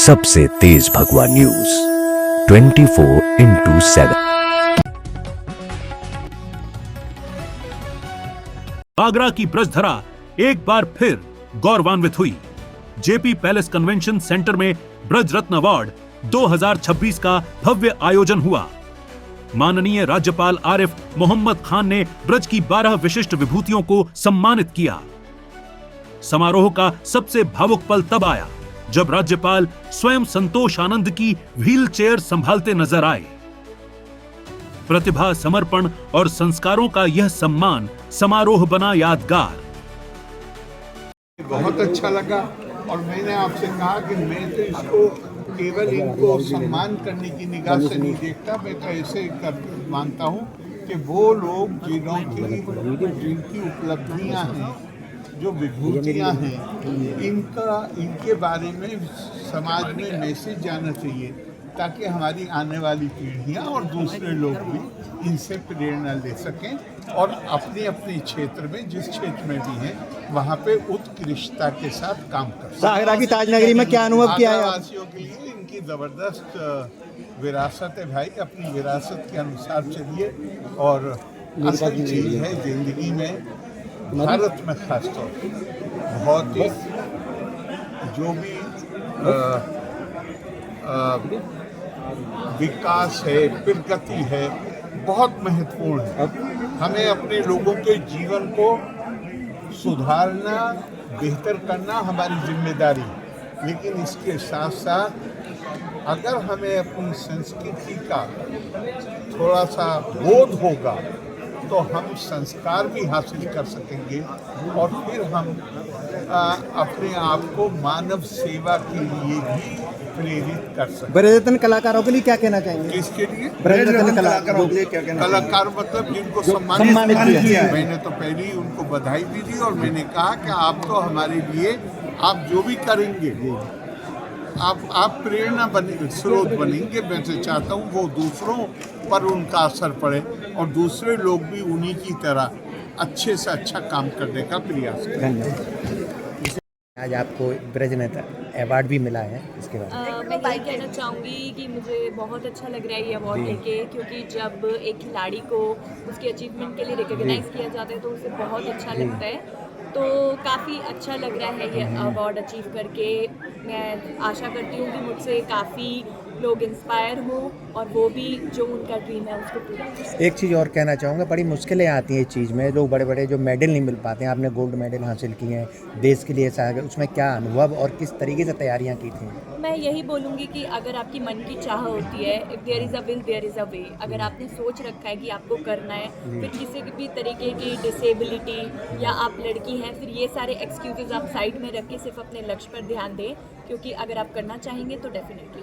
सबसे तेज भगवा न्यूज 24/7। आगरा की ब्रजधरा एक बार फिर गौरवान्वित हुई। जेपी पैलेस कन्वेंशन सेंटर में ब्रज रत्न अवार्ड 2026 का भव्य आयोजन हुआ। माननीय राज्यपाल आरिफ मोहम्मद खान ने ब्रज की 12 विशिष्ट विभूतियों को सम्मानित किया। समारोह का सबसे भावुक पल तब आया जब राज्यपाल स्वयं संतोष आनंद की व्हील चेयर संभालते नजर आए। प्रतिभा, समर्पण और संस्कारों का यह सम्मान समारोह बना यादगार। बहुत अच्छा लगा और मैंने आपसे कहा कि मैं तो इसको केवल इनको सम्मान करने की निगाह से नहीं देखता, मैं तो ऐसे कर मानता हूँ कि वो लोग जिनकी उपलब्धियाँ हैं, जो विभूतियाँ हैं, इनके बारे में समाज में मैसेज जाना चाहिए ताकि हमारी आने वाली पीढ़ियाँ और दूसरे लोग भी इनसे प्रेरणा ले सकें और अपने अपने क्षेत्र में, जिस क्षेत्र में भी हैं, वहाँ पे उत्कृष्टता के साथ काम कर सकें। आगरा की ताजनगरी में क्या अनुभव किया है? वासियों के लिए इनकी ज़बरदस्त विरासत है भाई, अपनी विरासत के अनुसार चलिए। और असल चीज़ है ज़िंदगी में, भारत में खासतौर पर भौतिक जो भी विकास है, प्रगति है, बहुत महत्वपूर्ण है। हमें अपने लोगों के जीवन को सुधारना, बेहतर करना हमारी जिम्मेदारी है, लेकिन इसके साथ साथ अगर हमें अपनी संस्कृति का थोड़ा सा बोध होगा तो हम संस्कार भी हासिल कर सकेंगे और फिर हम अपने आप को मानव सेवा के लिए भी प्रेरित कर सकते हैं। ब्रजरत्न कलाकारों के लिए क्या कहना चाहेंगे? किसके लिए? ब्रजरत्न कलाकारों के लिए क्या कहना? कलाकार मतलब जिनको सम्मानित किया है। मैंने तो पहले ही उनको बधाई भी दी और मैंने कहा कि आप तो हमारे लिए, आप जो भी करेंगे आप प्रेरणा बने, स्रोत बनेंगे। मैं तो चाहता हूँ वो दूसरों पर उनका असर पड़े और दूसरे लोग भी उन्हीं की तरह अच्छे से अच्छा काम करने का प्रयास करें। आज आपको ब्रजरत्न अवार्ड भी मिला है, इसके बाद मैं यही कहना चाहूँगी कि मुझे बहुत अच्छा लग रहा है ये अवार्ड लेके, क्योंकि जब एक खिलाड़ी को उसके अचीवमेंट के लिए रिकॉग्नाइज किया जाता है तो उसे बहुत अच्छा लगता है। तो काफ़ी अच्छा लग रहा है ये अवार्ड अचीव करके। मैं आशा करती हूँ कि मुझसे काफ़ी लोग इंस्पायर हो और वो भी जो उनका ड्रीम है उसको पूरा कर सकें। एक चीज़ और कहना चाहूँगा, बड़ी मुश्किलें आती हैं इस चीज़ में, लोग बड़े बड़े जो मेडल नहीं मिल पाते हैं, आपने गोल्ड मेडल हासिल किए हैं, देश के लिए ऐसा, उसमें क्या अनुभव और किस तरीके से तैयारियाँ की थी? मैं यही बोलूँगी कि अगर आपकी मन की चाह होती है, if there is a will there is a way. अगर आपने सोच रखा है कि आपको करना है, फिर किसी भी तरीके की डिसेबिलिटी या आप लड़की हैं, फिर ये सारे एक्सक्यूजेज आप साइड में रख के सिर्फ अपने लक्ष्य पर ध्यान दें, क्योंकि अगर आप करना चाहेंगे तो डेफिनेटली।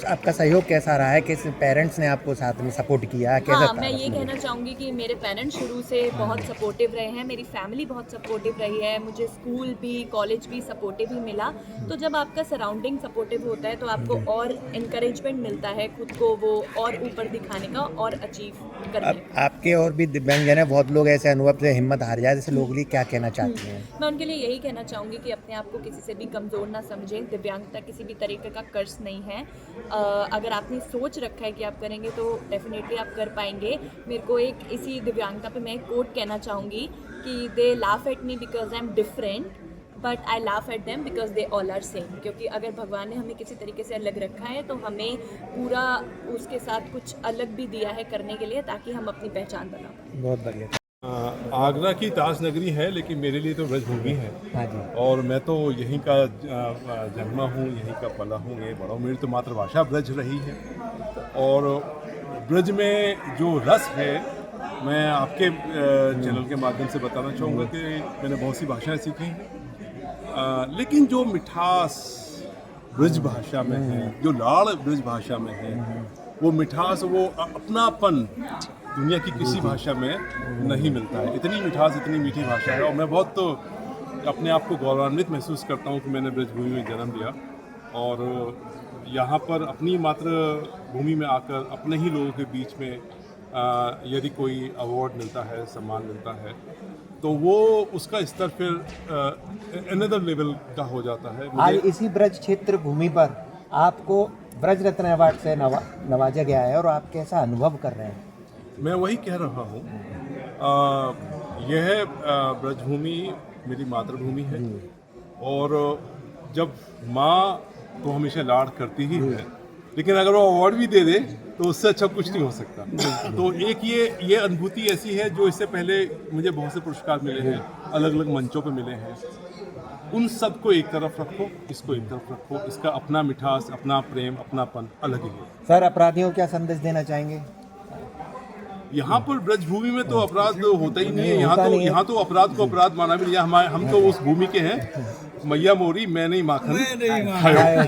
आपका सहयोग कैसा रहा है? किस पेरेंट्स ने आपको साथ में सपोर्ट किया? कैसा हाँ, था? मैं ये कहना चाहूँगी कि मेरे पेरेंट्स शुरू से बहुत सपोर्टिव रहे हैं, मेरी फैमिली बहुत सपोर्टिव रही है, मुझे स्कूल भी, कॉलेज भी सपोर्टिव ही मिला। तो जब आपका सराउंडिंग सपोर्टिव होता है तो आपको और इनकरेजमेंट मिलता है खुद को वो और ऊपर दिखाने का और अचीव करने का। आपके और भी दिव्यांगजन है, बहुत लोग ऐसे अनुभव से हिम्मत हार जाए, जैसे लोग लिए क्या कहना चाहती हैं? मैं उनके लिए यही कहना चाहूँगी कि अपने आप को किसी से भी कमज़ोर ना समझें। दिव्यांगता किसी भी तरीके का कर्ज नहीं है। अगर आपने सोच रखा है कि आप करेंगे तो डेफिनेटली आप कर पाएंगे। मेरे को एक इसी दिव्यांगता पे मैं एक कोट कहना चाहूँगी कि they laugh at me because I am different but I laugh at them because they all are same. क्योंकि अगर भगवान ने हमें किसी तरीके से अलग रखा है तो हमें पूरा उसके साथ कुछ अलग भी दिया है करने के लिए, ताकि हम अपनी पहचान बना पाएं। बहुत बढ़िया। आगरा की ताज नगरी है, लेकिन मेरे लिए तो ब्रजभूमि है। हाँ जी। और मैं तो यहीं का जन्मा हूँ, यहीं का पला हूँ, ये बड़ा हूँ। मेरी तो मातृभाषा ब्रज रही है और ब्रज में जो रस है, मैं आपके चैनल के माध्यम से बताना चाहूँगा कि मैंने बहुत सी भाषाएं सीखी हैं, लेकिन जो मिठास ब्रज भाषा में है, जो लाड़ ब्रज भाषा में है, वो मिठास, वो अपनापन दुनिया की किसी भाषा में नहीं मिलता है। इतनी मिठास, इतनी मीठी भाषा है और मैं बहुत तो अपने आप को गौरवान्वित महसूस करता हूँ कि मैंने ब्रजभूमि में जन्म लिया और यहाँ पर अपनी मातृभूमि में आकर अपने ही लोगों के बीच में यदि कोई अवार्ड मिलता है, सम्मान मिलता है, तो वो उसका स्तर फिर अनदर लेवल का हो जाता है। आज इसी ब्रज क्षेत्र भूमि पर आपको ब्रज रत्न अवार्ड से नवाजा गया है और आप कैसा अनुभव कर रहे हैं? मैं वही कह रहा हूँ, यह ब्रजभूमि मेरी मातृभूमि है और जब माँ तो हमेशा लाड करती ही है, लेकिन अगर वो अवार्ड भी दे दे तो उससे अच्छा कुछ नहीं हो सकता। तो एक ये अनुभूति ऐसी है जो इससे पहले मुझे बहुत से पुरस्कार मिले हैं, अलग अलग मंचों पे मिले हैं। उन सब को एक तरफ रखो, इसको एक तरफ रखो, इसका अपना मिठास, अपना प्रेम, अपनापन अलग ही है। सर, अपराधियों को क्या संदेश देना चाहेंगे? यहाँ पर ब्रजभूमि में तो अपराध होता ही नहीं है। यहाँ तो अपराध को अपराध माना भी नहीं। हम तो उस भूमि के हैं, मैया मोरी मैं नहीं माखन खायो।